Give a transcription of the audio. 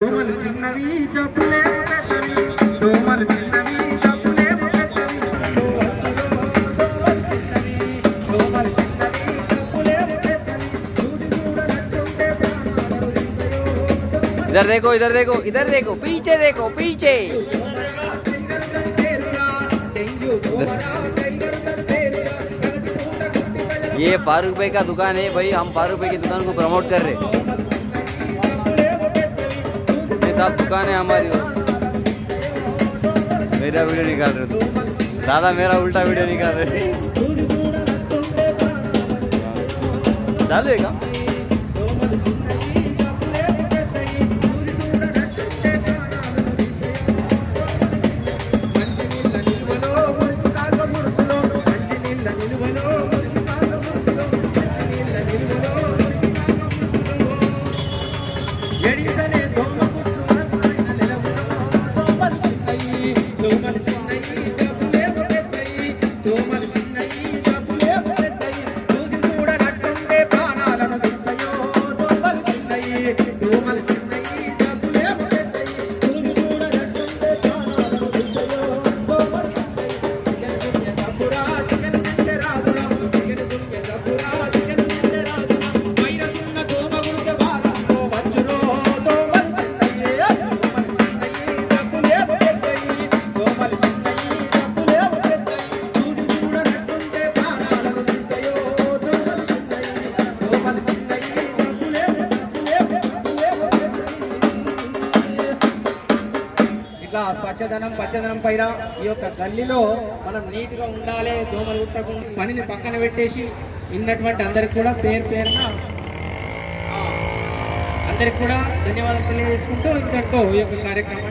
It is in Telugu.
చిన్నవి జబ్బులేమో పెద్దవి, దోమలు చిన్నవి జబ్బులేమో పెద్దవి, దోమలు చిన్నవి జబ్బులేమో పెద్దవి, చూసి చూడనట్టుంటే ప్రాణాలు తీస్తాయో. इधर देखो इधर देखो पीछे देखो पीछे। ये फारूक भाई का दुकान है भाई, हम फारूक भाई की दुकान को प्रमोट कर रहे। ये सब दुकान है हमारी। मेरा वीडियो निकाल रहे तो दादा, मेरा उल्टा वीडियो निकाल रहे। चालू है काम। స్వచ్ఛదనం పచ్చదనం పైన ఈ యొక్క గల్లీలో మనం నీట్గా ఉండాలి, దోమలు కుట్టకుండా పనిని పక్కన పెట్టేసి ఇన్నటువంటి అందరికి కూడా పేరున అందరికి కూడా ధన్యవాదాలు తెలియజేసుకుంటూ ఇంతటితో ఈ యొక్క కార్యక్రమం